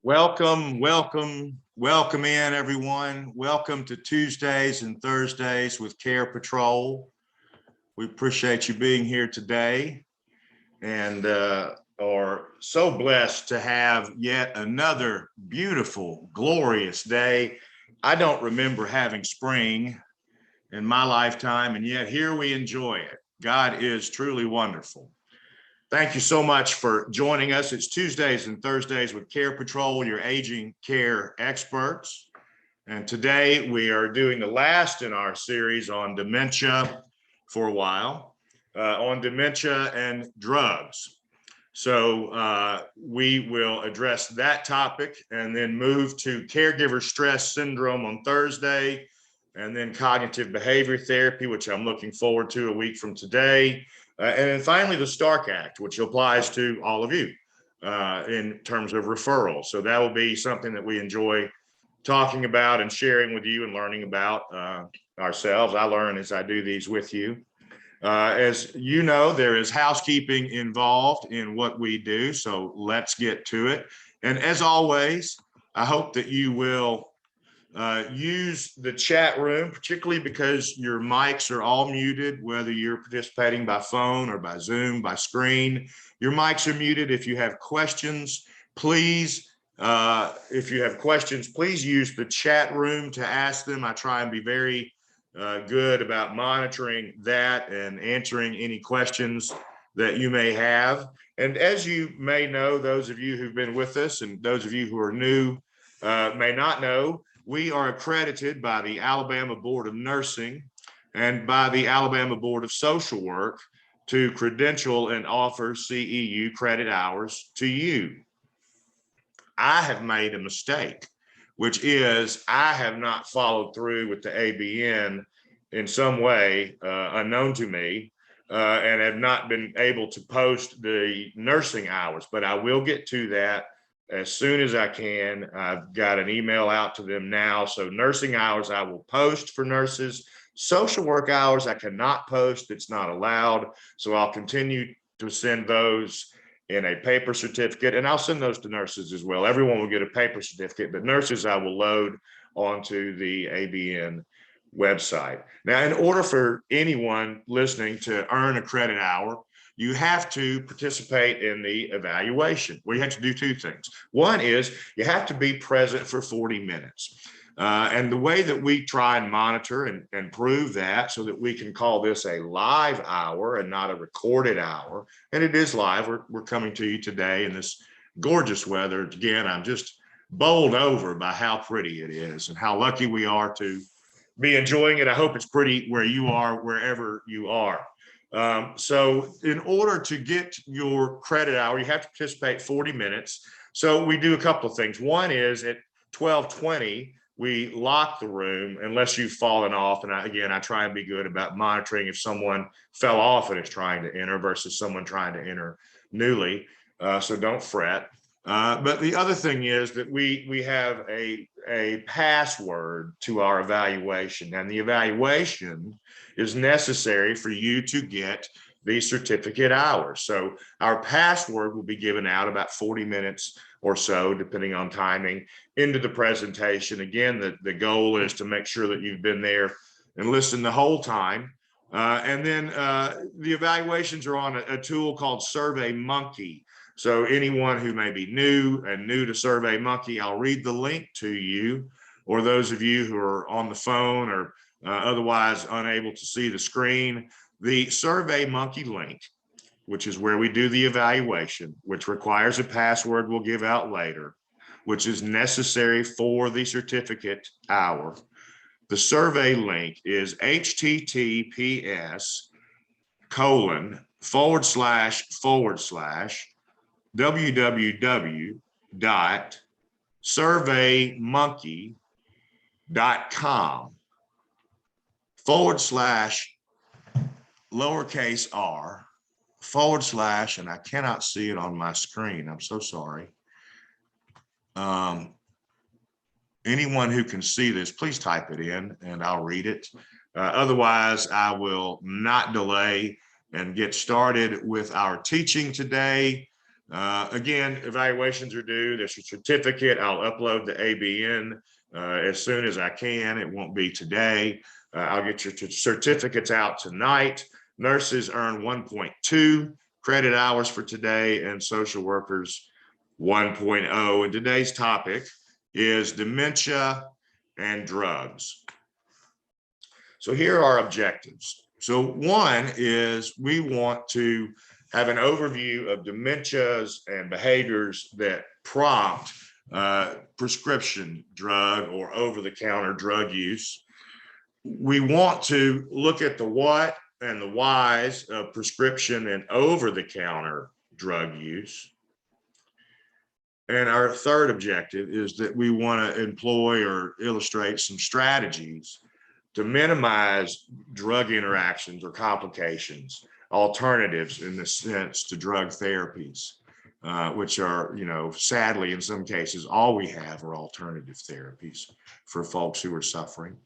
Welcome, welcome, welcome in everyone. Welcome to Tuesdays and Thursdays with Care Patrol. We appreciate you being here today and are so blessed to have yet another beautiful, glorious day. I don't remember having spring in my lifetime, and yet here we enjoy it. God is truly wonderful. Thank you so much for joining us. It's Tuesdays and Thursdays with Care Patrol, your aging care experts. And today we are doing the last in our series on dementia for a while, on dementia and drugs. So we will address that topic and then move to caregiver stress syndrome on Thursday, and then cognitive behavior therapy, which I'm looking forward to a week from today. And then finally, the Stark Act, which applies to all of you in terms of referrals. So that will be something that we enjoy talking about and sharing with you and learning about ourselves. I learn as I do these with you. As you know, there is housekeeping involved in what we do. So let's get to it. And as always, I hope that you will use the chat room, particularly because your mics are all muted, whether you're participating by phone or by Zoom, by screen. Your mics are muted. If you have questions, please, please use the chat room to ask them. I try and be very good about monitoring that and answering any questions that you may have. And as you may know, those of you who've been with us and those of you who are new may not know, we are accredited by the Alabama Board of Nursing and by the Alabama Board of Social Work to credential and offer CEU credit hours to you. I have made a mistake, which is I have not followed through with the ABN in some way unknown to me and have not been able to post the nursing hours, but I will get to that as soon as I can. I've got an email out to them now. So nursing hours I will post for nurses. Social work hours I cannot post. It's not allowed. So I'll continue to send those in a paper certificate, and I'll send those to nurses as well. Everyone will get a paper certificate, but nurses I will load onto the ABN website. Now, in order for anyone listening to earn a credit hour, you have to participate in the evaluation. Well, you have to do two things. One is you have to be present for 40 minutes. And the way that we try and monitor and prove that so that we can call this a live hour and not a recorded hour, and it is live. We're coming to you today in this gorgeous weather. Again, I'm just bowled over by how pretty it is and how lucky we are to be enjoying it. I hope it's pretty where you are, wherever you are. So in order to get your credit hour, you have to participate 40 minutes. So we do a couple of things. One is at 12:20, we lock the room unless you've fallen off. And I try and be good about monitoring if someone fell off and is trying to enter versus someone trying to enter newly. So don't fret. But the other thing is that we have a password to our evaluation, and the evaluation is necessary for you to get the certificate hours. So our password will be given out about 40 minutes or so, depending on timing, into the presentation. Again, the goal is to make sure that you've been there and listened the whole time. And then the evaluations are on a tool called SurveyMonkey. So anyone who may be new to SurveyMonkey, I'll read the link to you, or those of you who are on the phone or otherwise unable to see the screen. The SurveyMonkey link, which is where we do the evaluation, which requires a password we'll give out later, which is necessary for the certificate hour. The survey link is https://www.surveymonkey.com/r/ and I cannot see it on my screen. I'm so sorry. Anyone who can see this, please type it in and I'll read it. Otherwise, I will not delay and get started with our teaching today. Again, evaluations are due. There's a certificate. I'll upload the ABN as soon as I can. It won't be today. I'll get your certificates out tonight. Nurses earn 1.2 credit hours for today, and social workers 1.0. And today's topic is dementia and drugs. So here are our objectives. So one is we want to have an overview of dementias and behaviors that prompt prescription drug or over-the-counter drug use. We want to look at the what and the whys of prescription and over-the-counter drug use. And our third objective is that we want to employ or illustrate some strategies to minimize drug interactions or complications, alternatives in the sense to drug therapies, which are, sadly, in some cases, all we have are alternative therapies for folks who are suffering.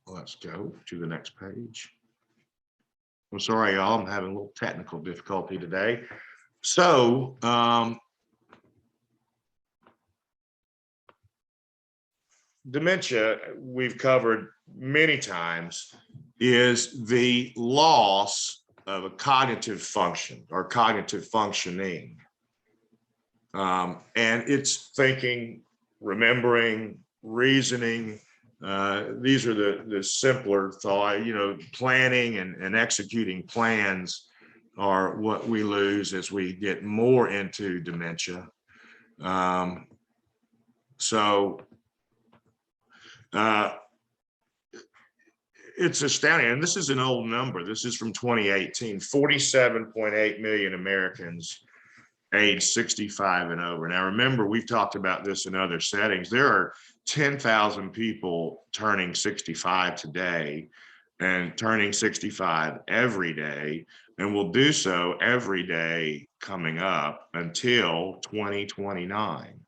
Let's go to the next page. I'm sorry, y'all, I'm having a little technical difficulty today. So, dementia, we've covered many times, is the loss of a cognitive function or cognitive functioning. And it's thinking, remembering, reasoning. These are the simpler thought, planning and executing plans are what we lose as we get more into dementia. It's astounding. And this is an old number. This is from 2018, 47.8 million Americans age 65 and over. Now, remember, we've talked about this in other settings. There are 10,000 people turning 65 today and turning 65 every day, and will do so every day coming up until 2029.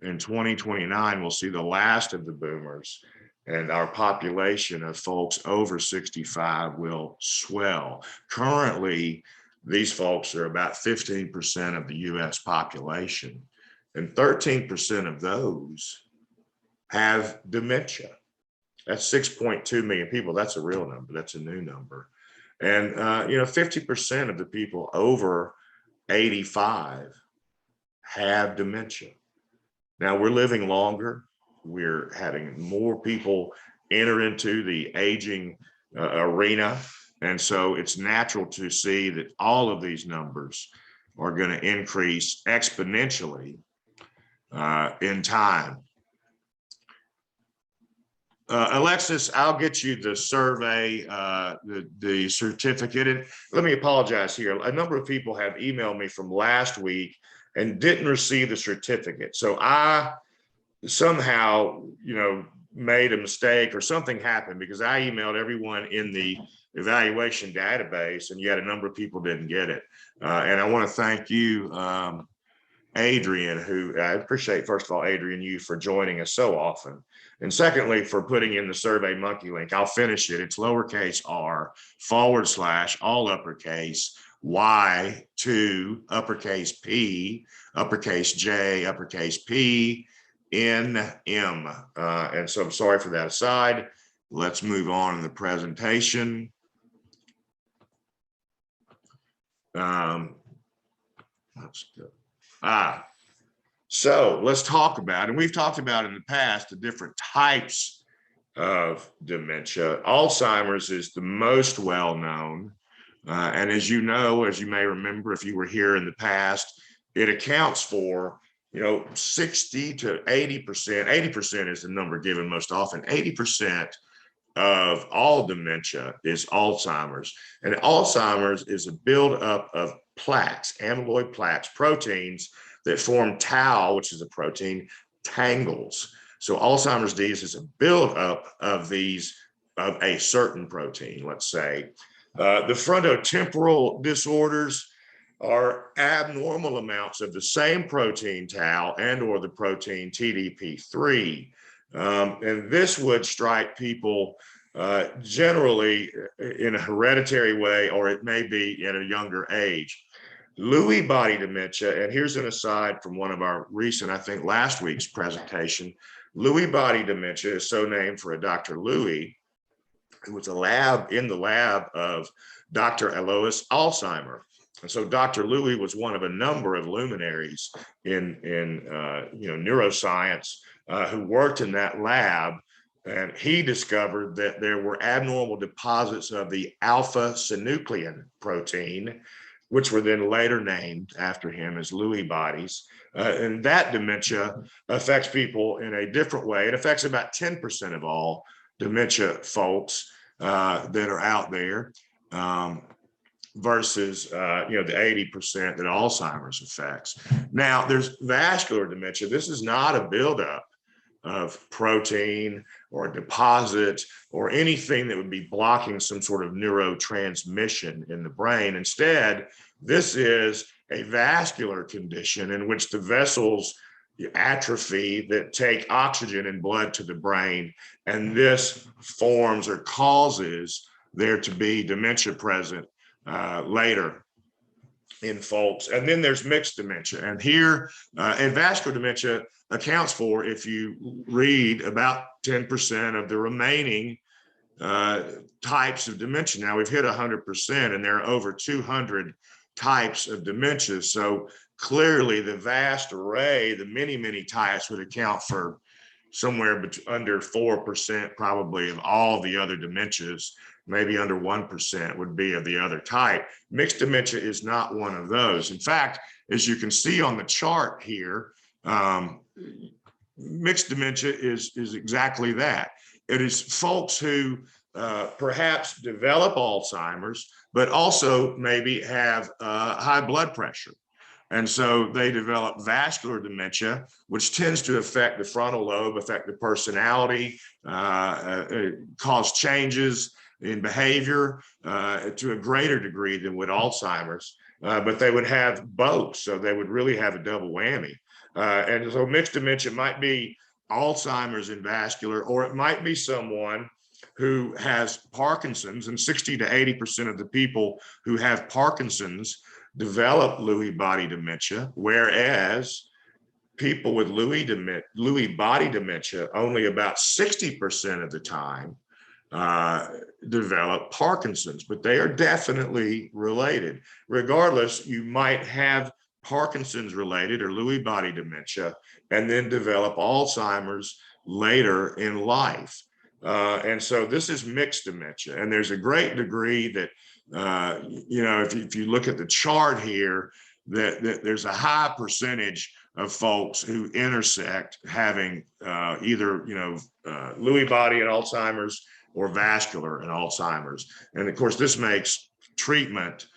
In 2029, we'll see the last of the boomers, and our population of folks over 65 will swell. Currently, these folks are about 15% of the US population, and 13% of those have dementia. That's 6.2 million people. That's a real number. That's a new number. And, 50% of the people over 85 have dementia. Now, we're living longer. We're having more people enter into the aging arena. And so it's natural to see that all of these numbers are going to increase exponentially in time. Alexis, I'll get you the survey, the certificate. And let me apologize here. A number of people have emailed me from last week and didn't receive the certificate. So I somehow, made a mistake or something happened, because I emailed everyone in the evaluation database and yet a number of people didn't get it. And I want to thank you, Adrian, who I appreciate, first of all, Adrian, you for joining us so often. And secondly, for putting in the Survey Monkey link. I'll finish it. It's lowercase r / all uppercase Y2 uppercase P uppercase J uppercase P N M. And so I'm sorry for that aside. Let's move on in the presentation. Let's go. So let's talk about, and we've talked about in the past, the different types of dementia. Alzheimer's is the most well-known. And as you know, as you may remember, if you were here in the past, it accounts for, 60 to 80%. 80% is the number given most often. 80% of all dementia is Alzheimer's. And Alzheimer's is a buildup of plaques, amyloid plaques, proteins that form tau, which is a protein, tangles. So Alzheimer's disease is a buildup of these, of a certain protein, let's say. The frontotemporal disorders are abnormal amounts of the same protein tau and or the protein TDP3. And this would strike people generally in a hereditary way, or it may be at a younger age. Lewy body dementia, and here's an aside from one of our recent, I think last week's presentation. Lewy body dementia is so named for a Dr. Lewy, who was in the lab of Dr. Alois Alzheimer. And so Dr. Lewy was one of a number of luminaries in neuroscience who worked in that lab. And he discovered that there were abnormal deposits of the alpha-synuclein protein, which were then later named after him as Lewy bodies. And that dementia affects people in a different way. It affects about 10% of all dementia folks that are out there, versus the 80% that Alzheimer's affects. Now, there's vascular dementia. This is not a buildup of protein or a deposit or anything that would be blocking some sort of neurotransmission in the brain. Instead, this is a vascular condition in which the vessels atrophy that take oxygen and blood to the brain, and this forms or causes there to be dementia present later in folks. And then there's mixed dementia, and here and vascular dementia accounts for, if you read, about 10% of the remaining types of dementia. Now we've hit 100%, and there are over 200 types of dementia. So clearly the vast array, the many types, would account for somewhere under 4% probably of all the other dementias. Maybe under 1% would be of the other type. Mixed dementia is not one of those. In fact, as you can see on the chart here, mixed dementia is exactly that. It is folks who perhaps develop Alzheimer's, but also maybe have high blood pressure. And so they develop vascular dementia, which tends to affect the frontal lobe, affect the personality, cause changes in behavior to a greater degree than with Alzheimer's, but they would have both. So they would really have a double whammy. And so mixed dementia might be Alzheimer's and vascular, or it might be someone who has Parkinson's, and 60 to 80% of the people who have Parkinson's develop Lewy body dementia, whereas people with Lewy body dementia only about 60% of the time develop Parkinson's, but they are definitely related. Regardless, you might have Parkinson's related or Lewy body dementia and then develop Alzheimer's later in life. And so this is mixed dementia, and there's a great degree that if you look at the chart here, that there's a high percentage of folks who intersect having either Lewy body and Alzheimer's or vascular and Alzheimer's. And of course, this makes treatment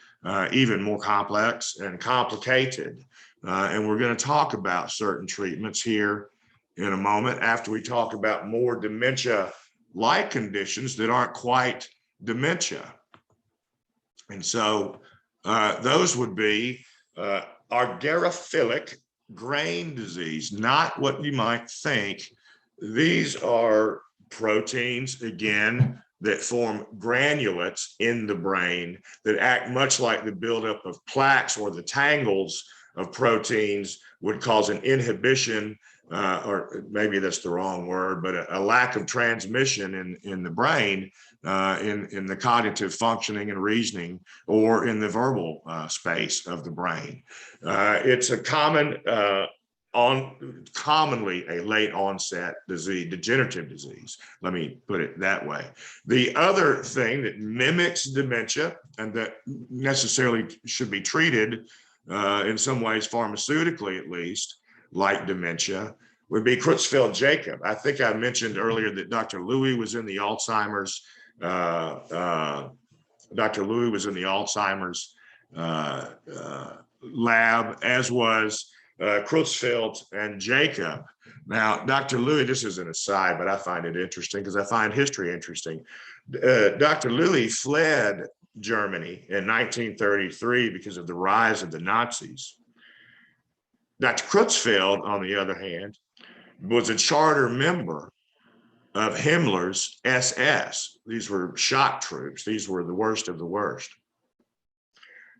even more complex and complicated. And we're going to talk about certain treatments here in a moment after we talk about more dementia-like conditions that aren't quite dementia. And so those would be argyrophilic grain disease, not what you might think. These are proteins, again, that form granulates in the brain that act much like the buildup of plaques, or the tangles of proteins would cause an inhibition, or maybe that's the wrong word, but a lack of transmission in the brain, in the cognitive functioning and reasoning, or in the verbal space of the brain. It's a commonly a late onset disease, degenerative disease. Let me put it that way. The other thing that mimics dementia and that necessarily should be treated in some ways pharmaceutically, at least, like dementia, would be Creutzfeldt-Jakob. I think I mentioned earlier that Dr. Lewy was in the Alzheimer's. Dr. Lewy was in the Alzheimer's lab, as was Creutzfeldt and Jacob. Now, Dr. Lewy, this is an aside, but I find it interesting because I find history interesting. Dr. Lewy fled Germany in 1933 because of the rise of the Nazis. Dr. Creutzfeldt, on the other hand, was a charter member of Himmler's SS. These were shock troops. These were the worst of the worst.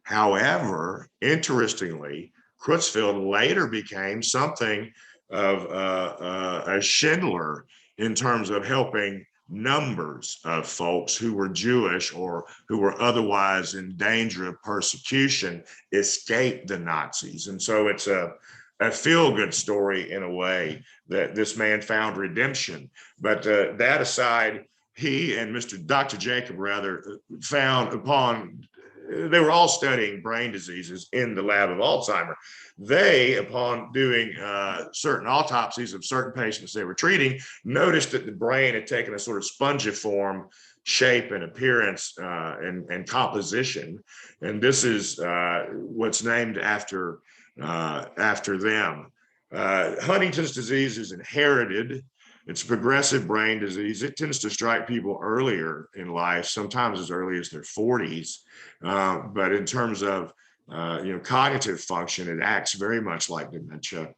However, interestingly, Creutzfeldt later became something of a Schindler in terms of helping numbers of folks who were Jewish or who were otherwise in danger of persecution escape the Nazis. And so it's a feel-good story in a way that this man found redemption. But that aside, he and Dr. Jacob rather found upon, they were all studying brain diseases in the lab of Alzheimer. They, upon doing certain autopsies of certain patients they were treating, noticed that the brain had taken a sort of spongiform shape and appearance and composition. And this is what's named after them. Huntington's disease is inherited. It's a progressive brain disease. It tends to strike people earlier in life, sometimes as early as their 40s. But in terms of cognitive function, it acts very much like dementia.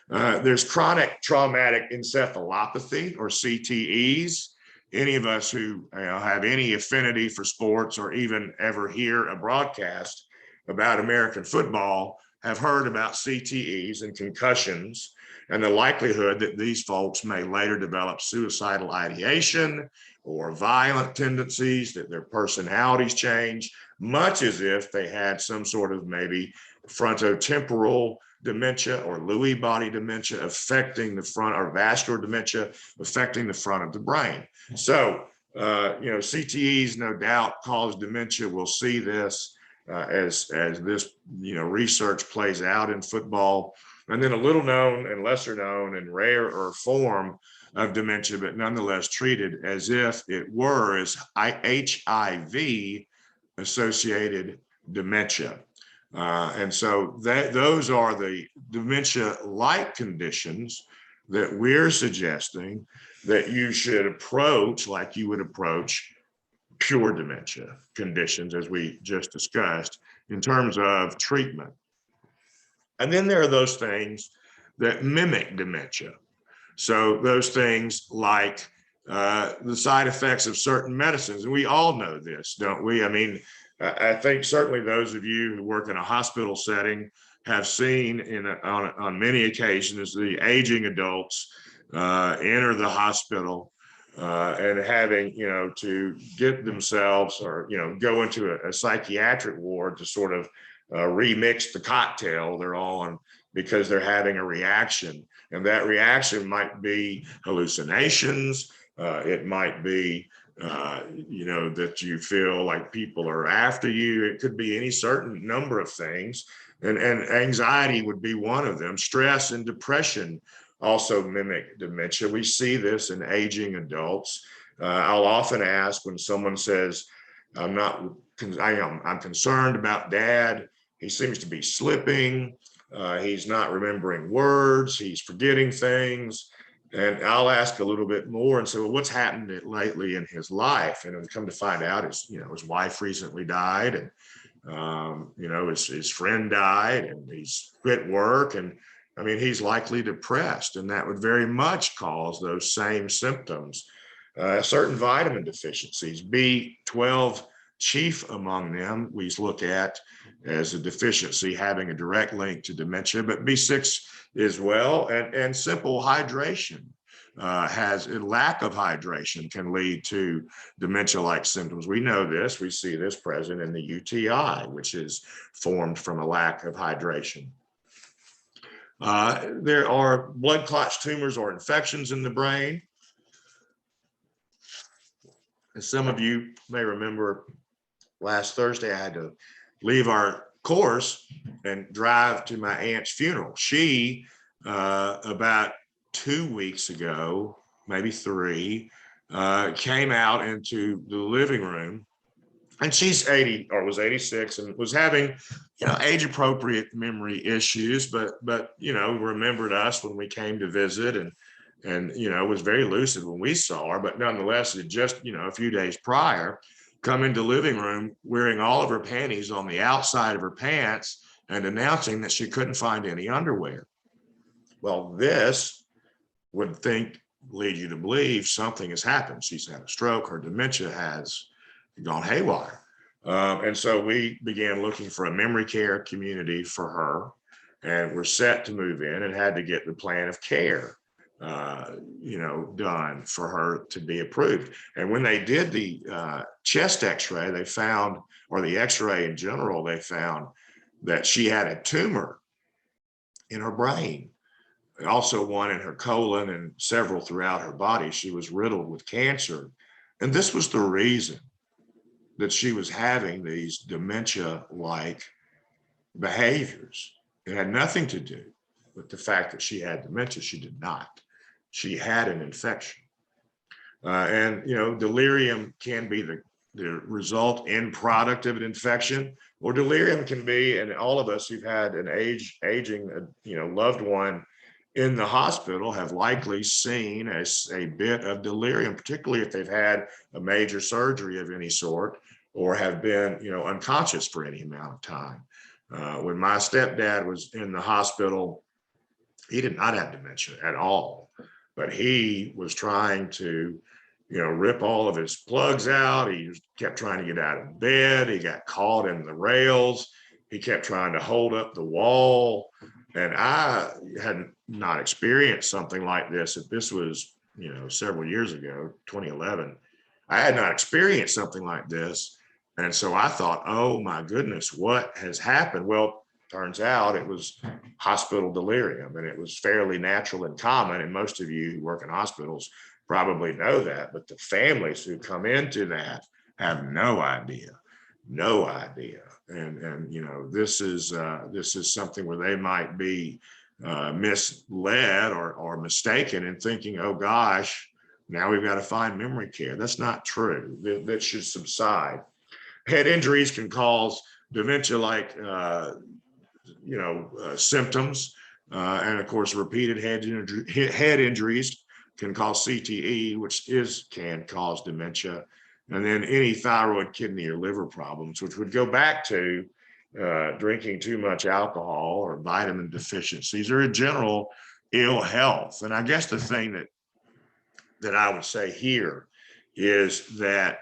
There's chronic traumatic encephalopathy, or CTEs. Any of us who have any affinity for sports or even ever hear a broadcast about American football have heard about CTEs and concussions and the likelihood that these folks may later develop suicidal ideation or violent tendencies, that their personalities change, much as if they had some sort of maybe frontotemporal dementia or Lewy body dementia affecting the front, or vascular dementia affecting the front of the brain. So, CTEs no doubt cause dementia. We'll see this as this research plays out in football. And then a little known and lesser known and rarer form of dementia, but nonetheless treated as if it were as HIV associated dementia. And so those are the dementia-like conditions that we're suggesting that you should approach like you would approach pure dementia conditions, as we just discussed, in terms of treatment. And then there are those things that mimic dementia. So those things like the side effects of certain medicines. And we all know this, don't we? I mean, I think certainly those of you who work in a hospital setting have seen on many occasions the aging adults enter the hospital and having, to get themselves or, go into a psychiatric ward to sort of remix the cocktail they're on because they're having a reaction. And that reaction might be hallucinations. It might be, that you feel like people are after you. It could be any certain number of things. And anxiety would be one of them. Stress and depression also mimic dementia. We see this in aging adults. I'll often ask when someone says, I'm concerned about Dad. He seems to be slipping. He's not remembering words. He's forgetting things. And I'll ask a little bit more and say, well, what's happened lately in his life? And I've come to find out his wife recently died, and his friend died, and he's quit work. And I mean, he's likely depressed, and that would very much cause those same symptoms. Certain vitamin deficiencies, B12 chief among them, we look at as a deficiency having a direct link to dementia, but B6 as well, and simple hydration has a lack of hydration can lead to dementia-like symptoms. We know this, we see this present in the UTI, which is formed from a lack of hydration. There are blood clots, tumors, or infections in the brain. As some of you may remember, last Thursday, I had to leave our course and drive to my aunt's funeral. She, about 2 weeks ago, maybe 3, came out into the living room, and she's 80 or was 86 and was having, age appropriate memory issues, but remembered us when we came to visit and was very lucid when we saw her, but nonetheless, it just, a few days prior, come into the living room wearing all of her panties on the outside of her pants and announcing that she couldn't find any underwear. Well, this would think lead you to believe something has happened. She's had a stroke, her dementia has gone haywire. And so we began looking for a memory care community for her, and we're set to move in and had to get the plan of care done for her to be approved. And when they did the chest x-ray, they found, or the x-ray in general, they found that she had a tumor in her brain, also one in her colon and several throughout her body. She was riddled with cancer. And this was the reason that she was having these dementia-like behaviors. It had nothing to do with the fact that she had dementia. She did not. She had an infection. Delirium can be the result, end product of an infection, or delirium can be, and all of us who've had an aging loved one in the hospital have likely seen a bit of delirium, particularly if they've had a major surgery of any sort or have been unconscious for any amount of time. When my stepdad was in the hospital, he did not have dementia at all, but he was trying to rip all of his plugs out. He kept trying to get out of bed. He got caught in the rails. He kept trying to hold up the wall. And I had not experienced something like this. If this was, several years ago, 2011, I had not experienced something like this. And so I thought, oh my goodness, what has happened? Well, turns out it was hospital delirium, and it was fairly natural and common. And most of you who work in hospitals probably know that, but the families who come into that have no idea. And this is something where they might be misled or mistaken in thinking, oh gosh, now we've got to find memory care. That's not true. That should subside. Head injuries can cause dementia-like symptoms, and of course repeated head injuries can cause CTE, which can cause dementia. And then any thyroid, kidney, or liver problems, which would go back to drinking too much alcohol or vitamin deficiencies or a general ill health. And I guess the thing that I would say here is that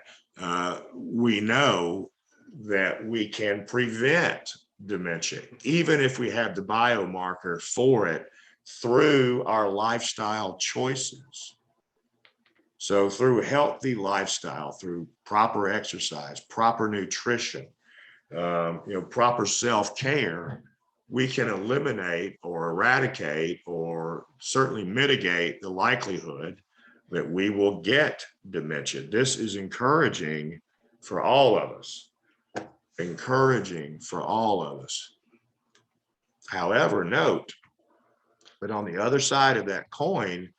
we know that we can prevent dementia, even if we have the biomarker for it, through our lifestyle choices. So through healthy lifestyle, through proper exercise, proper nutrition, proper self-care, we can eliminate or eradicate or certainly mitigate the likelihood that we will get dementia. This is encouraging for all of us. However, note that on the other side of that coin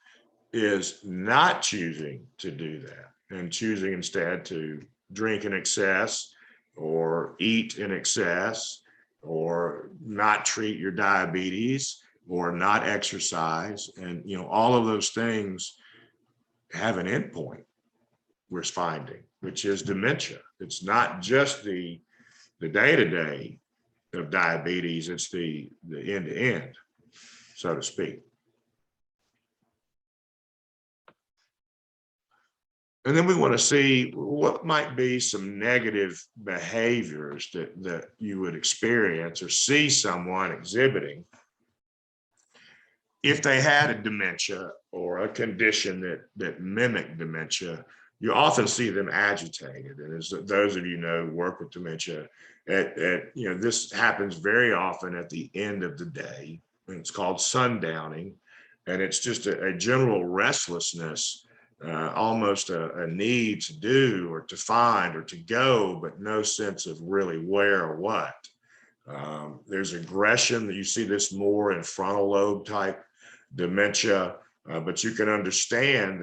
is not choosing to do that and choosing instead to drink in excess or eat in excess or not treat your diabetes or not exercise. And, all of those things have an endpoint, we're finding, which is dementia. It's not just the day-to-day of diabetes, it's the end-to-end, so to speak. And then we want to see what might be some negative behaviors that you would experience or see someone exhibiting if they had a dementia or a condition that mimicked dementia. You often see them agitated. And as those of you know, work with dementia, this happens very often at the end of the day. And it's called sundowning. And it's just a general restlessness, almost a need to do or to find or to go, but no sense of really where or what. There's aggression. That you see this more in frontal lobe type dementia, but you can understand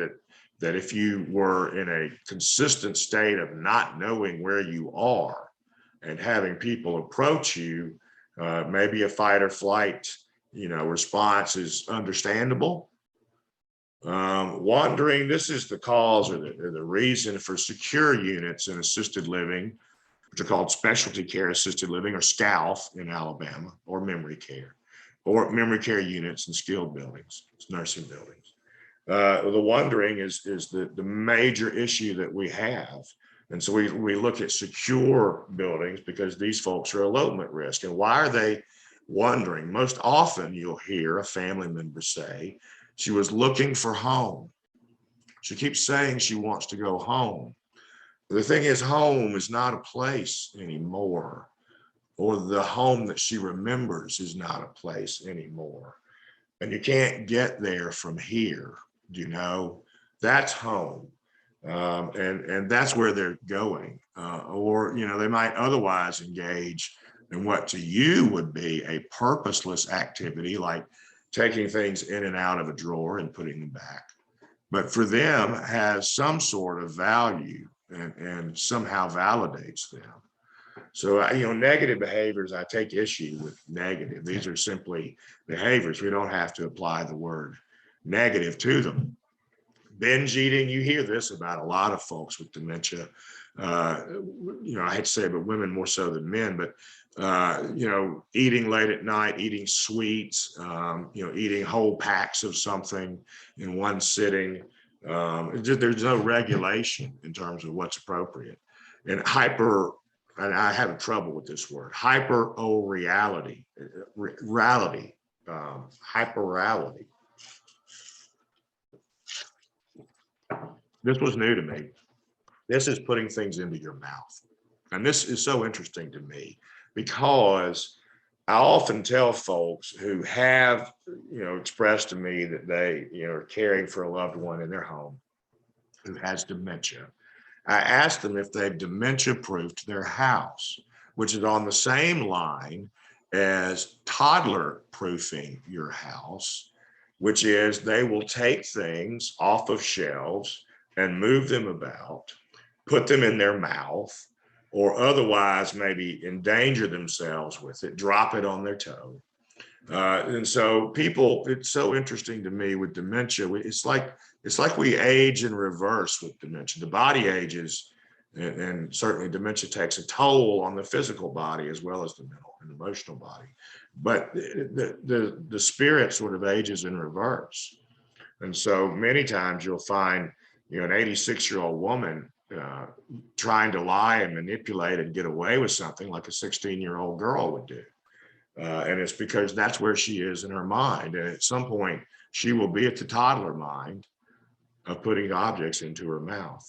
that if you were in a consistent state of not knowing where you are and having people approach you, maybe a fight or flight, response is understandable. Wandering, this is the cause or the reason for secure units in assisted living, which are called specialty care assisted living, or SCALF in Alabama, or memory care units in skilled buildings, nursing buildings. The wondering is the major issue that we have. And so we look at secure buildings because these folks are elopement risk. And why are they wondering? Most often you'll hear a family member say, she was looking for home. She keeps saying she wants to go home. The thing is, home is not a place anymore, or the home that she remembers is not a place anymore. And you can't get there from here, you know, that's home. And that's where they're going. Or, you know, they might otherwise engage in what to you would be a purposeless activity, like taking things in and out of a drawer and putting them back. But for them, has some sort of value and somehow validates them. So, you know, negative behaviors, I take issue with negative. These are simply behaviors. We don't have to apply the word negative to them. Binge eating, you hear this about a lot of folks with dementia. You know, I hate to say it, but women more so than men, but, you know, eating late at night, eating sweets, you know, eating whole packs of something in one sitting. There's no regulation in terms of what's appropriate. And and I have trouble with this word, hyper-reality, hyper-reality. This was new to me. This is putting things into your mouth. And this is so interesting to me because I often tell folks who have, you know, expressed to me that they, you know, are caring for a loved one in their home who has dementia. I ask them if they've dementia-proofed their house, which is on the same line as toddler-proofing your house, which is they will take things off of shelves and move them about, put them in their mouth, or otherwise maybe endanger themselves with it, drop it on their toe. And so people, it's so interesting to me with dementia. It's like we age in reverse with dementia. The body ages, and certainly dementia takes a toll on the physical body as well as the mental and emotional body. But the spirit sort of ages in reverse. And so many times you'll find, you know, an 86-year-old woman trying to lie and manipulate and get away with something like a 16-year-old girl would do. And it's because that's where she is in her mind. And at some point, she will be at the toddler mind of putting objects into her mouth.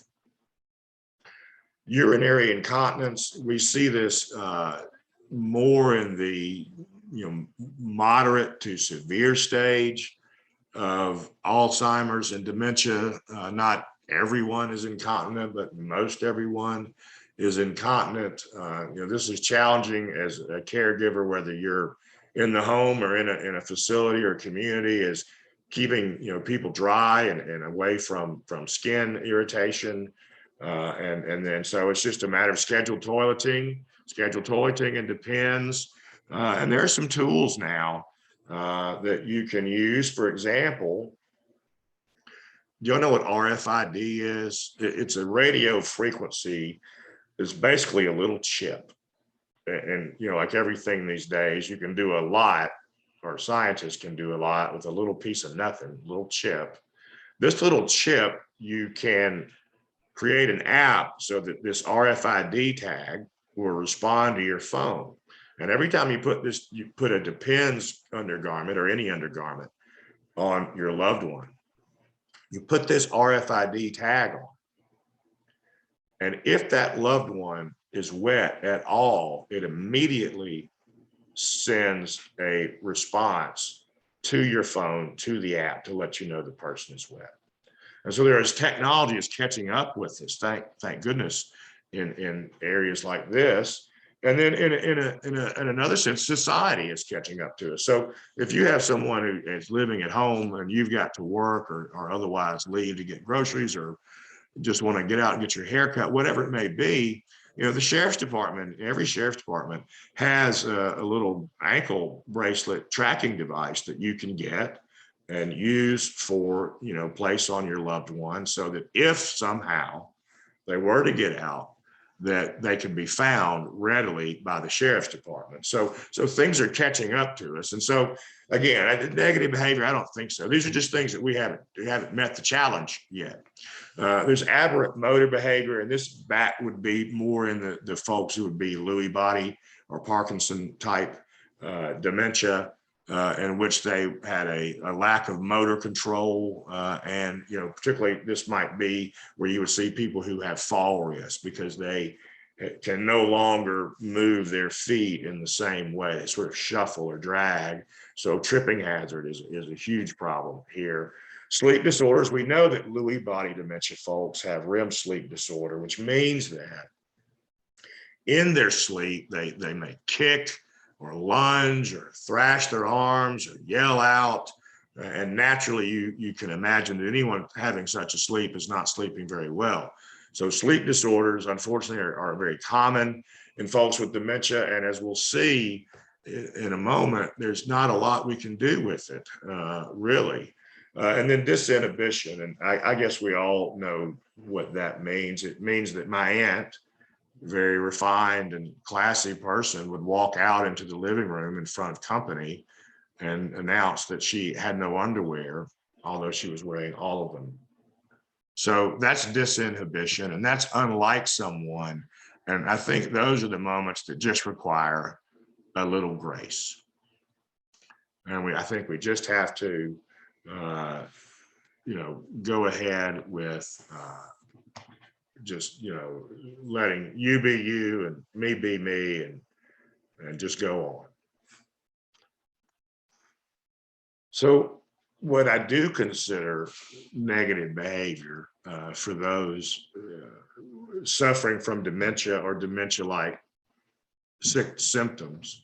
Urinary incontinence, we see this more in the, you know, moderate to severe stage of Alzheimer's and dementia. Not everyone is incontinent, but most everyone is incontinent. You know, this is challenging as a caregiver, whether you're in the home or in a facility or community, is keeping, you know, people dry and away from skin irritation. And then so it's just a matter of scheduled toileting and Depends. And there are some tools now that you can use. For example, do you know what RFID is? It's a radio frequency. It's basically a little chip. And, you know, like everything these days, you can do a lot, or scientists can do a lot with a little piece of nothing, little chip. This little chip, you can create an app so that this RFID tag will respond to your phone. And every time you put a Depends undergarment or any undergarment on your loved one, you put this RFID tag on. And if that loved one is wet at all, it immediately sends a response to your phone, to the app, to let you know the person is wet. And so there is technology is catching up with this. Thank goodness in areas like this. And then in another sense, society is catching up to us. So if you have someone who is living at home and you've got to work or otherwise leave to get groceries or just want to get out and get your hair cut, whatever it may be, you know, the sheriff's department, every sheriff's department has a little ankle bracelet tracking device that you can get and use for, you know, place on your loved one, so that if somehow they were to get out that they can be found readily by the sheriff's department. So things are catching up to us. And so again, negative behavior, I don't think so. These are just things that we haven't met the challenge yet. There's aberrant motor behavior, and this would be more in the folks who would be Lewy body or Parkinson type dementia, in which they had a lack of motor control. And, particularly this might be where you would see people who have fall risk because they can no longer move their feet in the same way. They sort of shuffle or drag. So tripping hazard is a huge problem here. Sleep disorders, we know that Lewy body dementia folks have REM sleep disorder, which means that in their sleep, they may kick or lunge or thrash their arms or yell out. And naturally, you can imagine that anyone having such a sleep is not sleeping very well. So sleep disorders, unfortunately, are very common in folks with dementia. And as we'll see in a moment, there's not a lot we can do with it, really. And then disinhibition, and I guess we all know what that means. It means that my aunt, very refined and classy person, would walk out into the living room in front of company and announce that she had no underwear, although she was wearing all of them. So that's disinhibition, and that's unlike someone. And I think those are the moments that just require a little grace. And I think we just have to go ahead with just, letting you be you and me be me, and just go on. So what I do consider negative behavior for those suffering from dementia or dementia-like symptoms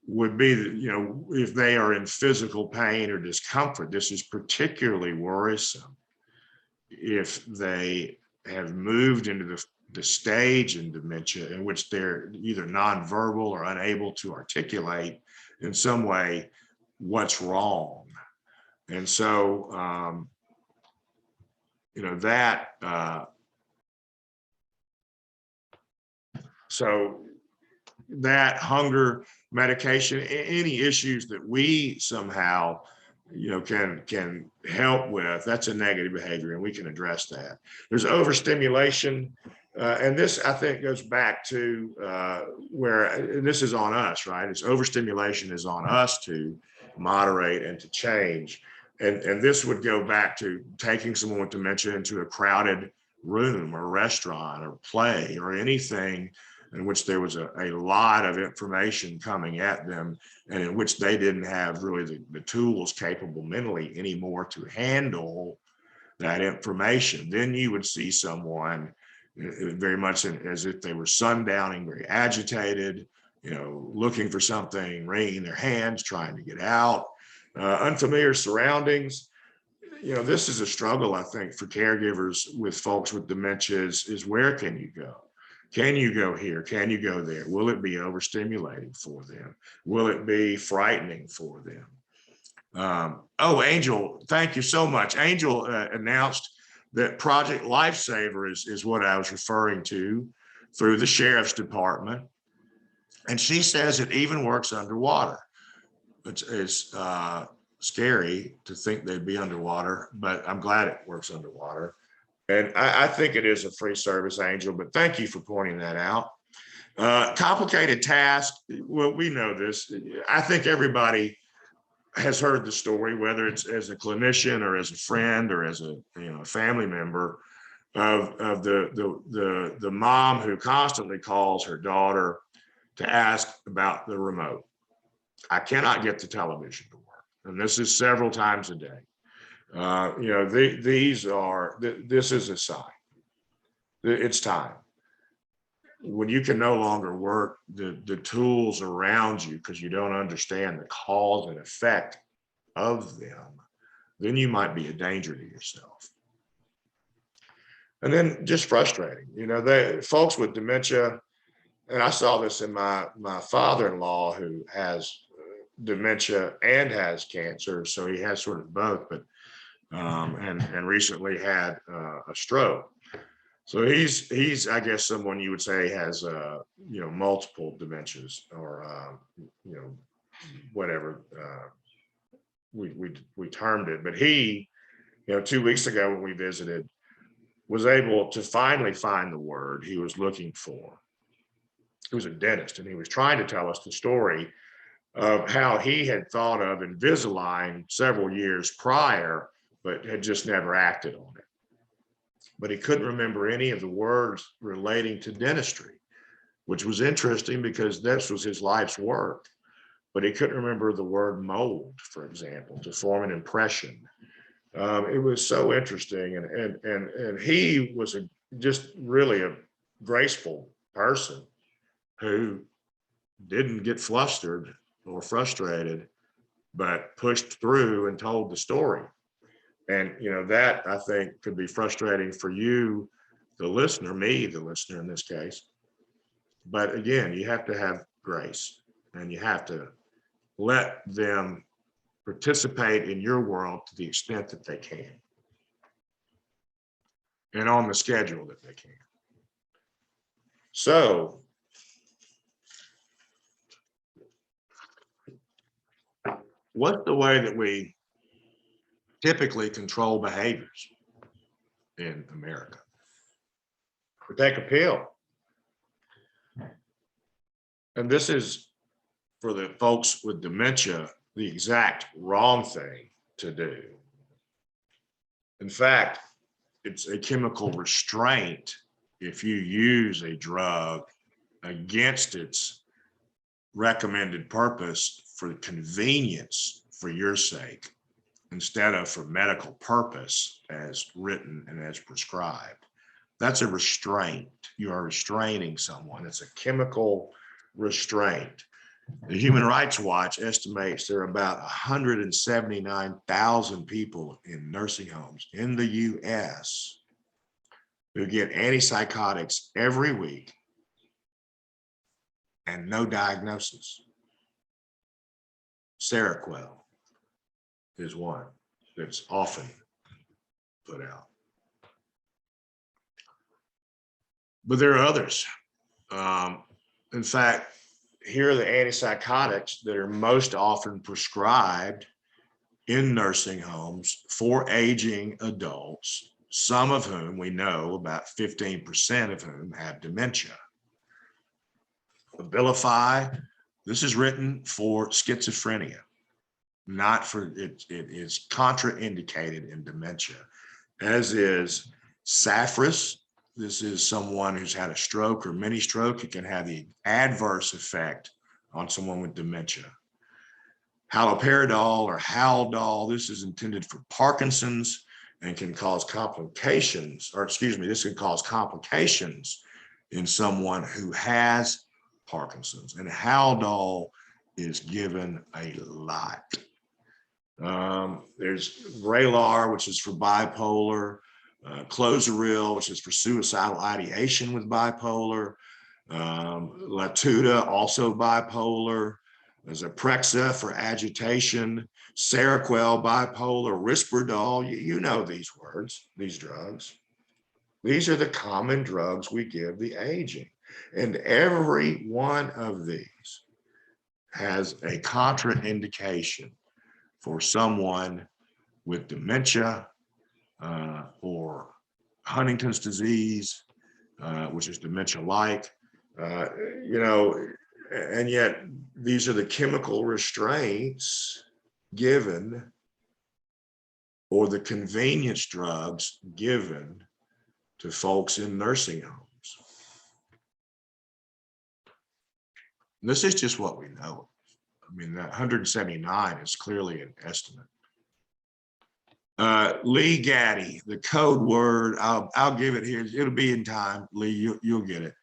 would be that, if they are in physical pain or discomfort. This is particularly worrisome if they have moved into the stage in dementia in which they're either nonverbal or unable to articulate in some way what's wrong. And so, so that hunger medication, any issues that we somehow, can help with, that's a negative behavior, and we can address that. There's overstimulation. And this, I think, goes back to where this is on us, right? It's overstimulation is on us to moderate and to change. And this would go back to taking someone with dementia into a crowded room or restaurant or play or anything in which there was a lot of information coming at them, and in which they didn't have really the tools capable mentally anymore to handle that information. Then you would see someone very much as if they were sundowning, very agitated, looking for something, wringing their hands, trying to get out. Unfamiliar surroundings. This is a struggle, I think, for caregivers with folks with dementia is where can you go? Can you go here? Can you go there? Will it be overstimulating for them? Will it be frightening for them? Angel, thank you so much. Angel announced that Project Lifesaver is what I was referring to through the sheriff's department. And she says it even works underwater. It's scary to think they'd be underwater, but I'm glad it works underwater. And I think it is a free service, Angel, but thank you for pointing that out. Complicated task. Well, we know this. I think everybody has heard the story, whether it's as a clinician or as a friend or as a family member, of the mom who constantly calls her daughter to ask about the remote. I cannot get the television to work, and this is several times a day. This is a sign. It's time. When you can no longer work the tools around you because you don't understand the cause and effect of them, then you might be a danger to yourself. And then just frustrating. Folks with dementia, and I saw this in my father-in-law, who has dementia and has cancer, so he has sort of both, but and recently had a stroke. So he's I guess someone you would say has multiple dementias or whatever we termed it. But he, 2 weeks ago when we visited, was able to finally find the word he was looking for. He was a dentist, and he was trying to tell us the story of how he had thought of Invisalign several years prior, but had just never acted on it. But he couldn't remember any of the words relating to dentistry, which was interesting because this was his life's work. But he couldn't remember the word mold, for example, to form an impression. It was so interesting, and he was just really a graceful person who didn't get flustered or frustrated, but pushed through and told the story. And that I think could be frustrating for you, the listener, me, the listener in this case. But again, you have to have grace, and you have to let them participate in your world to the extent that they can, and on the schedule that they can. So what's the way that we typically control behaviors in America? We take a pill. And this is, for the folks with dementia, the exact wrong thing to do. In fact, it's a chemical restraint if you use a drug against its recommended purpose for convenience for your sake, instead of for medical purpose as written and as prescribed. That's a restraint. You are restraining someone. It's a chemical restraint. The Human Rights Watch estimates there are about 179,000 people in nursing homes in the US who get antipsychotics every week and no diagnosis. Seroquel is one that's often put out. But there are others. In fact, here are the antipsychotics that are most often prescribed in nursing homes for aging adults, some of whom we know, about 15% of whom have dementia. Abilify, this is written for schizophrenia, not for, it is contraindicated in dementia, as is Saffris. This is someone who's had a stroke or mini stroke. It can have the adverse effect on someone with dementia. Haloperidol or Haldol, this is intended for Parkinson's and can cause complications, this can cause complications in someone who has Parkinson's. And Haldol is given a lot. There's Vraylar, which is for bipolar. Clozaril, which is for suicidal ideation with bipolar. Latuda, also bipolar. There's Aprexa for agitation. Seroquel, bipolar. Risperdal, you know these words, these drugs. These are the common drugs we give the aging. And every one of these has a contraindication for someone with dementia, or Huntington's disease, which is dementia-like, and yet these are the chemical restraints given, or the convenience drugs given to folks in nursing homes. And this is just what we know. I mean, that 179 is clearly an estimate. Lee Gaddy, the code word, I'll give it here. It'll be in time, Lee, you'll get it.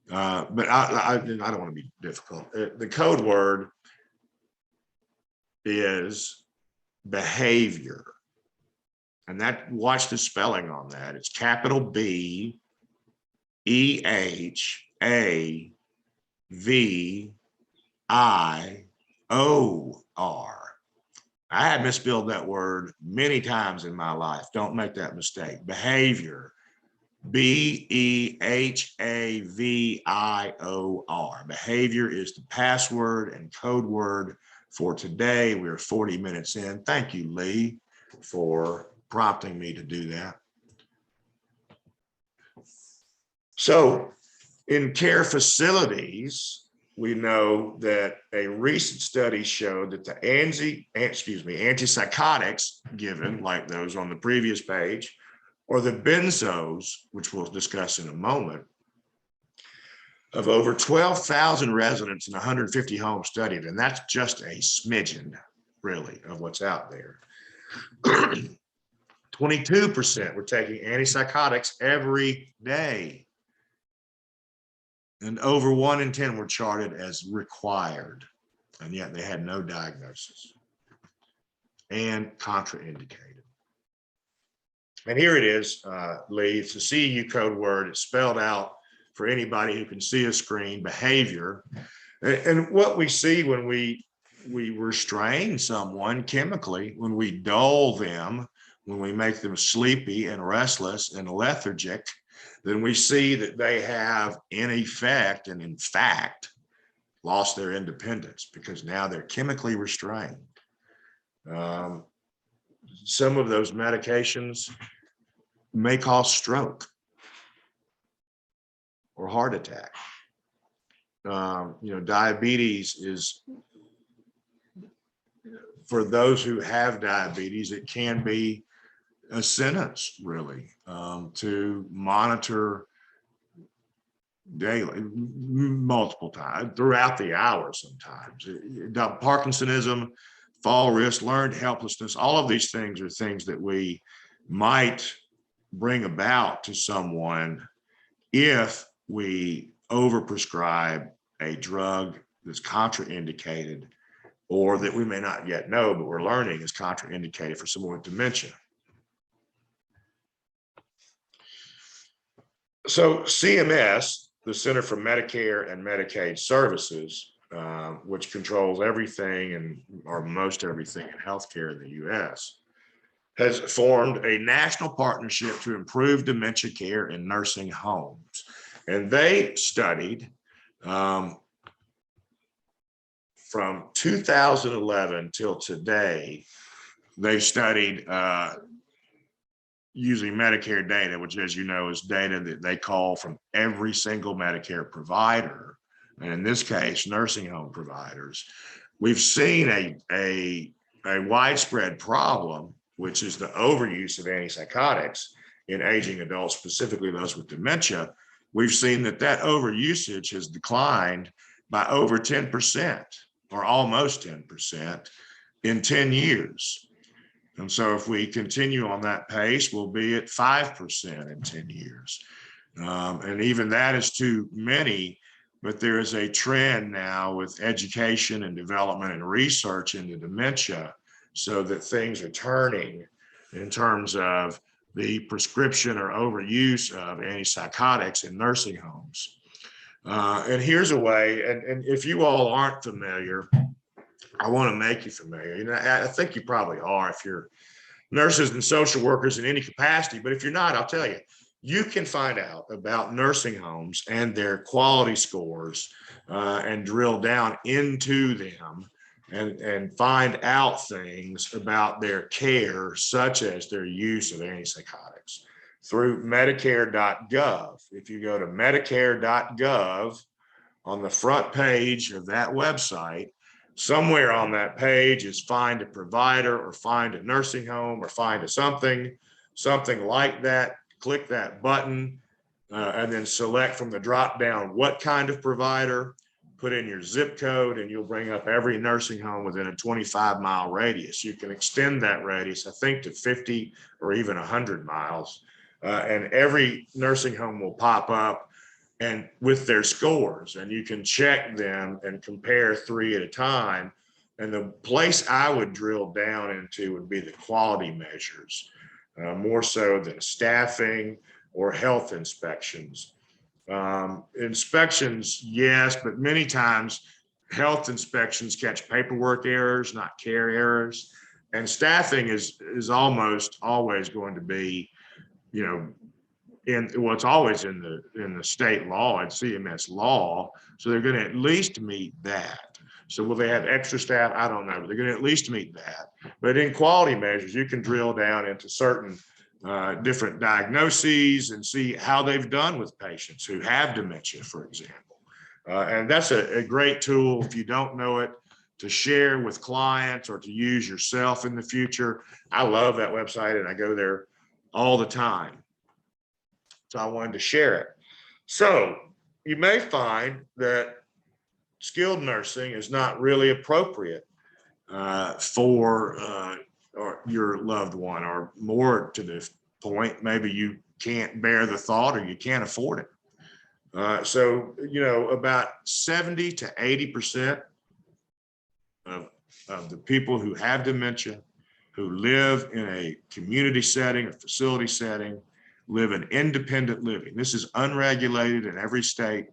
But I don't want to be difficult. The code word is behavior. And that, watch the spelling on that. It's capital B, EHAVIOR. I have misspelled that word many times in my life. Don't make that mistake. Behavior. Behavior. Behavior is the password and code word for today. We're 40 minutes in. Thank you, Lee, for prompting me to do that. So in care facilities, we know that a recent study showed that the antipsychotics given, like those on the previous page, or the benzos, which we'll discuss in a moment, of over 12,000 residents in 150 homes studied, and that's just a smidgen, really, of what's out there. 22% were taking antipsychotics every day, and over 1 in 10 were charted as required, and yet they had no diagnosis and contraindicated. And here it is, Lee, it's a CEU code word. It's spelled out for anybody who can see a screen: behavior. And what we see when we restrain someone chemically, when we dull them, when we make them sleepy and restless and lethargic, then we see that they have in effect and in fact lost their independence, because now they're chemically restrained. Some of those medications may cause stroke or heart attack. Diabetes is, for those who have diabetes, it can be a sentence, really, to monitor daily, multiple times throughout the hour sometimes. Parkinsonism, fall risk, learned helplessness, all of these things are things that we might bring about to someone if we overprescribe a drug that's contraindicated, or that we may not yet know, but we're learning is contraindicated for someone with dementia. So CMS, the Center for Medicare and Medicaid Services, which controls everything or most everything in healthcare in the US, has formed a national partnership to improve dementia care in nursing homes. And they studied from 2011 till today, they've studied using Medicare data, which, as you know, is data that they call from every single Medicare provider, and in this case, nursing home providers. We've seen a widespread problem, which is the overuse of antipsychotics in aging adults, specifically those with dementia. We've seen that overusage has declined by over 10%, or almost 10%, in 10 years. And so if we continue on that pace, we'll be at 5% in 10 years. And even that is too many, but there is a trend now with education and development and research into dementia, so that things are turning in terms of the prescription or overuse of antipsychotics in nursing homes. And here's a way, and if you all aren't familiar, I want to make you familiar. I think you probably are if you're nurses and social workers in any capacity, but if you're not, I'll tell you, you can find out about nursing homes and their quality scores and drill down into them and find out things about their care, such as their use of antipsychotics, through Medicare.gov. If you go to Medicare.gov, on the front page of that website, somewhere on that page is find a provider or find a nursing home or find a something like that. Click that button and then select from the drop down what kind of provider, put in your zip code, and you'll bring up every nursing home within a 25-mile radius. You can extend that radius, I think, to 50 or even 100 miles. And every nursing home will pop up and with their scores, and you can check them and compare 3 at a time. And the place I would drill down into would be the quality measures, more so than staffing or health inspections. Inspections, yes, but many times health inspections catch paperwork errors, not care errors. And staffing is almost always going to be, well, it's always in the state law and CMS law. So they're going to at least meet that. So will they have extra staff? I don't know, but they're going to at least meet that. But in quality measures, you can drill down into certain different diagnoses and see how they've done with patients who have dementia, for example. And that's a great tool if you don't know it, to share with clients or to use yourself in the future. I love that website and I go there all the time. So I wanted to share it. So you may find that skilled nursing is not really appropriate for or your loved one, or more to the point, maybe you can't bear the thought or you can't afford it. So, you know, about 70 to 80% of the people who have dementia, who live in a community setting, a facility setting, live in independent living. This is unregulated in every state.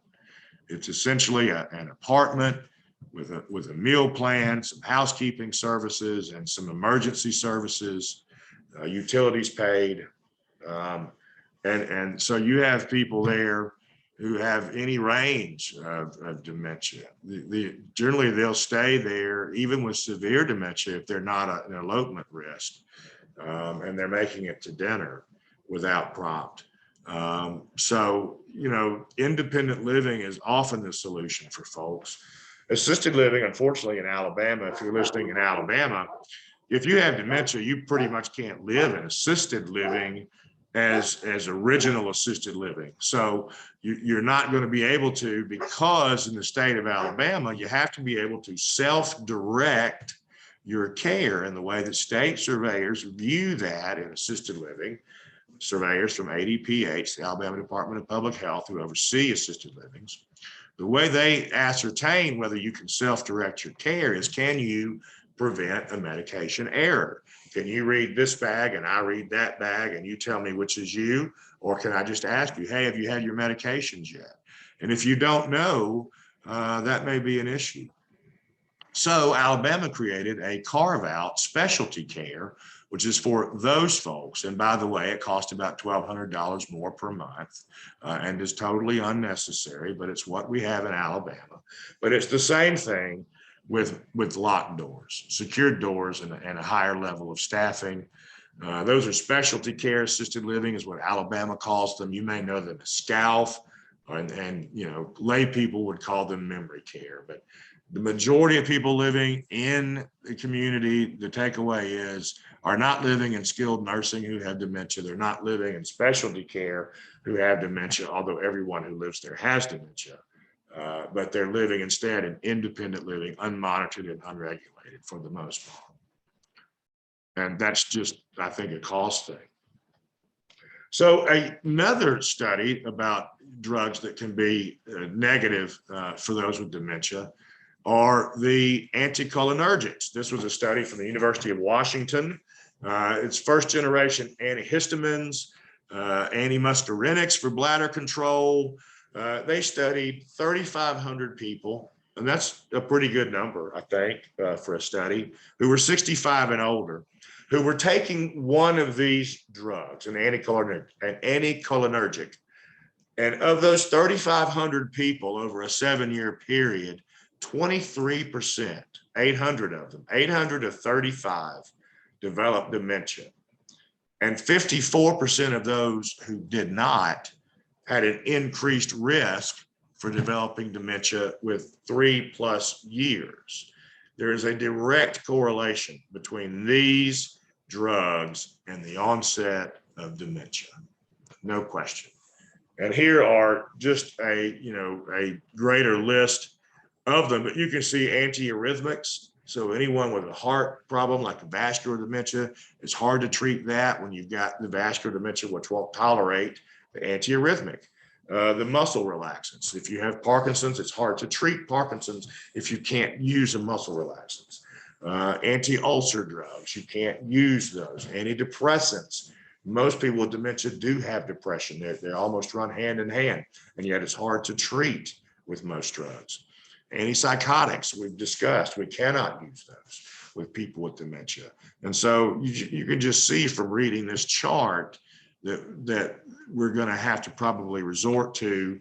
It's essentially an apartment with a meal plan, some housekeeping services, and some emergency services, utilities paid. And so you have people there who have any range of dementia. Generally, they'll stay there even with severe dementia if they're not an elopement risk, and they're making it to dinner without prompt. So, you know, independent living is often the solution for folks. Assisted living, unfortunately, in Alabama, if you're listening in Alabama, if you have dementia, you pretty much can't live in assisted living as original assisted living. So you're not going to be able to, because in the state of Alabama, you have to be able to self-direct your care in the way that state surveyors view that in assisted living. Surveyors from ADPH, the Alabama Department of Public Health, who oversee assisted livings, the way they ascertain whether you can self-direct your care is, can you prevent a medication error? Can you read this bag and I read that bag and you tell me which is you? Or can I just ask you, hey, have you had your medications yet? And if you don't know, that may be an issue. So Alabama created a carve-out specialty care, which is for those folks. And by the way, it costs about $1,200 more per month and is totally unnecessary, but it's what we have in Alabama. But it's the same thing with locked doors, secured doors, and a higher level of staffing. Those are specialty care. Assisted living is what Alabama calls them. You may know them as SCALF, and you know, lay people would call them memory care. But the majority of people living in the community, the takeaway is, are not living in skilled nursing who have dementia. They're not living in specialty care who have dementia, although everyone who lives there has dementia. But they're living instead in independent living, unmonitored and unregulated for the most part. And that's just, I think, a cost thing. So another study about drugs that can be negative for those with dementia are the anticholinergics. This was a study from the University of Washington. It's first generation antihistamines, antimuscarinics for bladder control. They studied 3,500 people, and that's a pretty good number, I think, for a study, who were 65 and older, who were taking one of these drugs, an anticholinergic. And of those 3,500 people over a 7-year period, 23%, 800 of them, 800 of 35 developed dementia. And 54% of those who did not had an increased risk for developing dementia with 3+ years. There is a direct correlation between these drugs and the onset of dementia, no question. And here are just a greater list of them, but you can see antiarrhythmics. So anyone with a heart problem like a vascular dementia, it's hard to treat that when you've got the vascular dementia, which won't tolerate the antiarrhythmic. The muscle relaxants. If you have Parkinson's, it's hard to treat Parkinson's if you can't use a muscle relaxants. Anti-ulcer drugs, you can't use those. Antidepressants. Most people with dementia do have depression. They almost run hand in hand, and yet it's hard to treat with most drugs. Antipsychotics, we've discussed, we cannot use those with people with dementia. And so you can just see from reading this chart that we're going to have to probably resort to,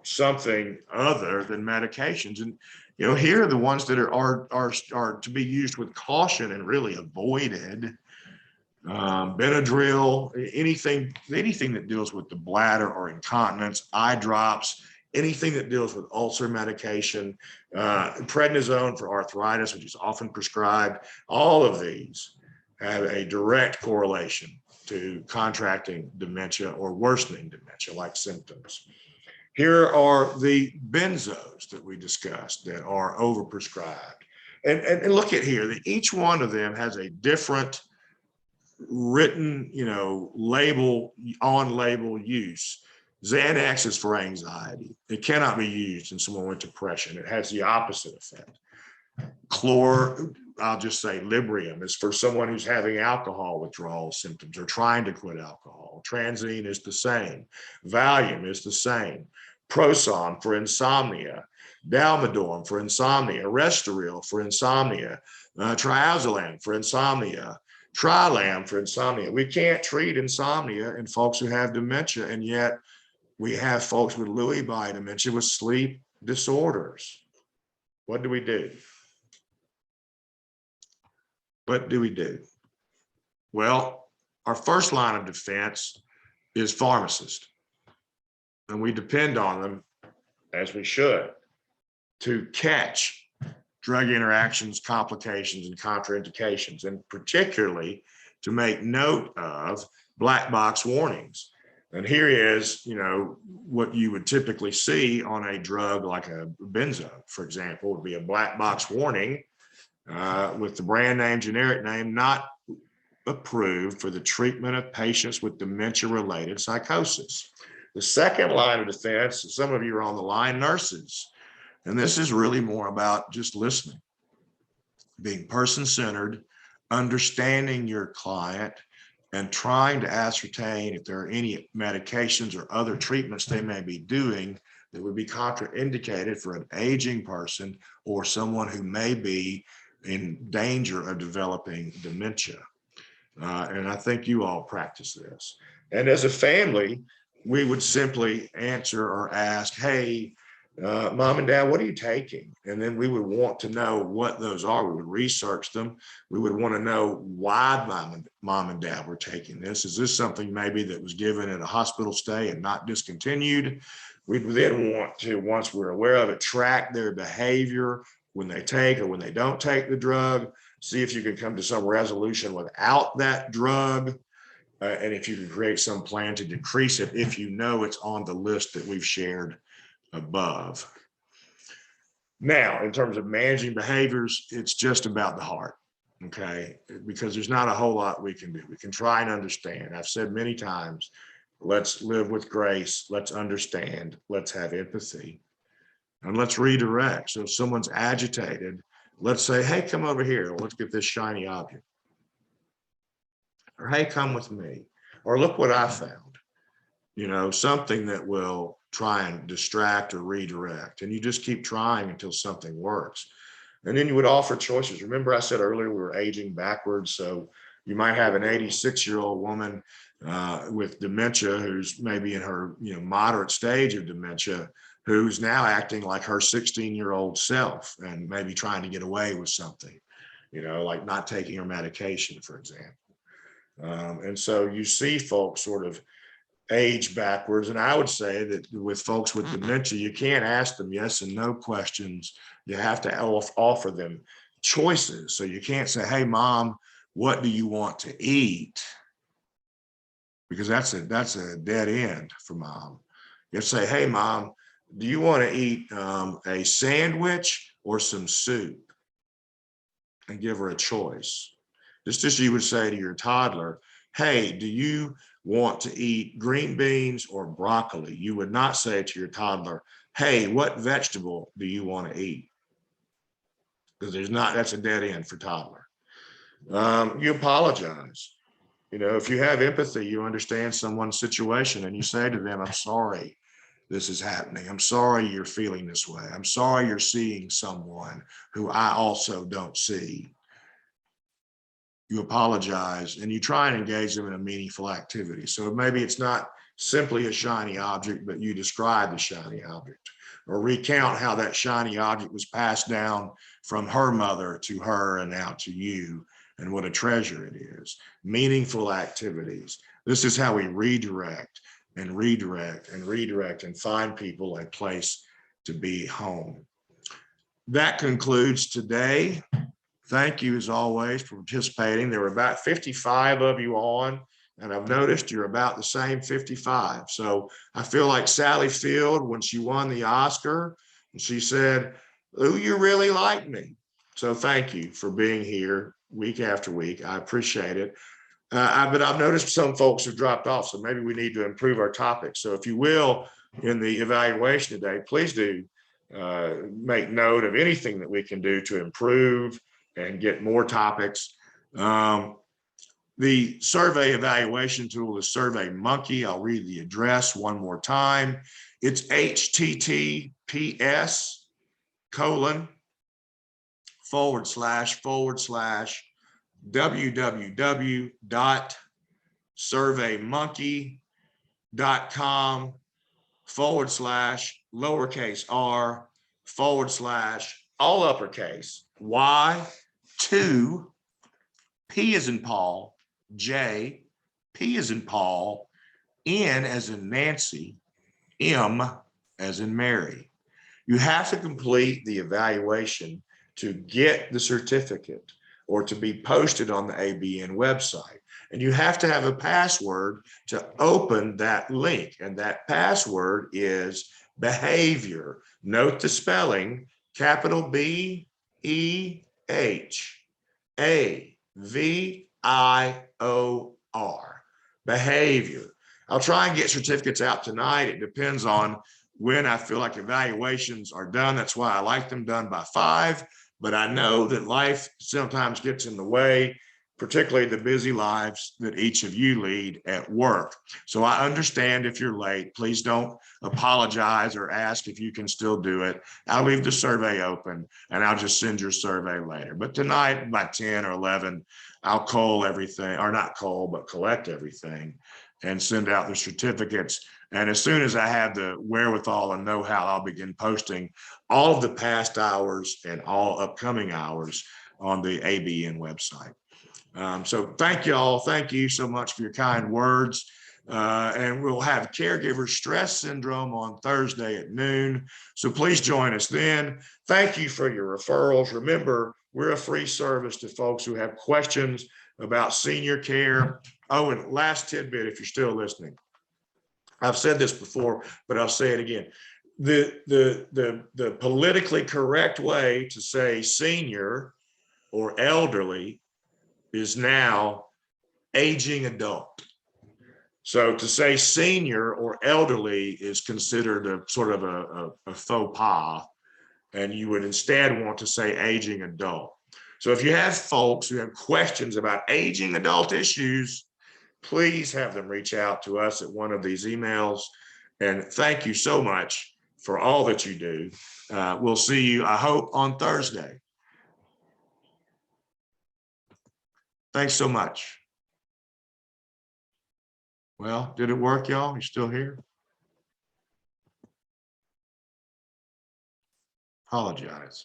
something other than medications. And, here are the ones that are to be used with caution and really avoided. Benadryl, anything that deals with the bladder or incontinence, eye drops, anything that deals with ulcer medication, prednisone for arthritis, which is often prescribed. All of these have a direct correlation to contracting dementia or worsening dementia-like symptoms. Here are the benzos that we discussed that are overprescribed. And look at here, that each one of them has a different written, on-label use. Xanax is for anxiety. It cannot be used in someone with depression. It has the opposite effect. I'll just say Librium is for someone who's having alcohol withdrawal symptoms or trying to quit alcohol. Transine is the same. Valium is the same. Proson for insomnia. Dalmadorm for insomnia. Restoril for insomnia. Triazolam for insomnia. Trilam for insomnia. We can't treat insomnia in folks who have dementia, and yet we have folks with Lewy body dementia with sleep disorders. What do we do? What do we do? Well, our first line of defense is pharmacists, and we depend on them, as we should, to catch drug interactions, complications, and contraindications, and particularly to make note of black box warnings. And here is, what you would typically see on a drug like a benzo, for example, would be a black box warning with the brand name, generic name, not approved for the treatment of patients with dementia-related psychosis. The second line of defense, some of you are on the line, nurses. And this is really more about just listening, being person-centered, understanding your client, and trying to ascertain if there are any medications or other treatments they may be doing that would be contraindicated for an aging person or someone who may be in danger of developing dementia. And I think you all practice this. And as a family, we would simply answer or ask, hey, Mom and Dad, what are you taking? And then we would want to know what those are. We would research them. We would want to know why mom and dad were taking this. Is this something maybe that was given in a hospital stay and not discontinued? We'd then want to, once we're aware of it, track their behavior when they take or when they don't take the drug, see if you can come to some resolution without that drug, and if you can create some plan to decrease it if you know it's on the list that we've shared above. Now, in terms of managing behaviors, it's just about the heart, okay? Because there's not a whole lot we can do. We can try and understand. I've said many times, let's live with grace, let's understand, let's have empathy, and let's redirect. So if someone's agitated, let's say, hey, come over here, let's get this shiny object. Or hey, come with me. Or look what I found. Something that will try and distract or redirect. And you just keep trying until something works. And then you would offer choices. Remember I said earlier, we were aging backwards. So you might have an 86-year-old woman with dementia who's maybe in her moderate stage of dementia, who's now acting like her 16-year-old self and maybe trying to get away with something, like not taking her medication, for example. And so you see folks sort of age backwards. And I would say that with folks with dementia, you can't ask them yes and no questions. You have to offer them choices. So you can't say, hey, Mom, what do you want to eat? Because that's a dead end for Mom. You have to say, hey, Mom, do you want to eat a sandwich or some soup? And give her a choice. Just as you would say to your toddler, hey, do you want to eat green beans or broccoli? You would not say to your toddler, hey, what vegetable do you want to eat? Because that's a dead end for toddler. You apologize. If you have empathy, you understand someone's situation and you say to them, I'm sorry this is happening. I'm sorry you're feeling this way. I'm sorry you're seeing someone who I also don't see. you apologize, and you try and engage them in a meaningful activity. So maybe it's not simply a shiny object, but you describe the shiny object or recount how that shiny object was passed down from her mother to her and now to you, and what a treasure it is. Meaningful activities. This is how we redirect and redirect and redirect and find people a place to be home. That concludes today. Thank you as always for participating. There were about 55 of you on, and I've noticed you're about the same 55. So I feel like Sally Field when she won the Oscar, and she said, "Oh, you really like me." So thank you for being here week after week. I appreciate it. But I've noticed some folks have dropped off, so maybe we need to improve our topics. So if you will, in the evaluation today, please do make note of anything that we can do to improve and get more topics. The survey evaluation tool is Survey Monkey. I'll read the address one more time. It's https://www.surveymonkey.com/r/all uppercase Y2 P as in Paul, J, P as in Paul, N as in Nancy, M as in Mary. You have to complete the evaluation to get the certificate or to be posted on the ABN website. And you have to have a password to open that link. And that password is behavior. Note the spelling, capital BEHAVIOR, behavior. I'll try and get certificates out tonight. It depends on when I feel like evaluations are done. That's why I like them done by 5. But I know that life sometimes gets in the way, particularly the busy lives that each of you lead at work. So I understand if you're late. Please don't apologize or ask if you can still do it. I'll leave the survey open and I'll just send your survey later. But tonight by 10 or 11, I'll cull everything, or not cull, but collect everything and send out the certificates. And as soon as I have the wherewithal and know-how, I'll begin posting all of the past hours and all upcoming hours on the ABN website. So thank you all. Thank you so much for your kind words. And we'll have caregiver stress syndrome on Thursday at noon. So please join us then. Thank you for your referrals. Remember, we're a free service to folks who have questions about senior care. Oh, and last tidbit, if you're still listening. I've said this before, but I'll say it again. The politically correct way to say senior or elderly is now aging adult. So to say senior or elderly is considered a sort of a faux pas, and you would instead want to say aging adult. So if you have folks who have questions about aging adult issues, please have them reach out to us at one of these emails. And thank you so much for all that you do. We'll see you, I hope, on Thursday. Thanks so much. Well, did it work, y'all? You still here? Apologize.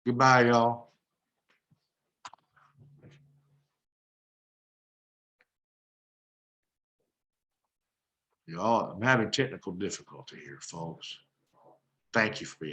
Goodbye, y'all. Y'all, I'm having technical difficulty here, folks. Thank you for being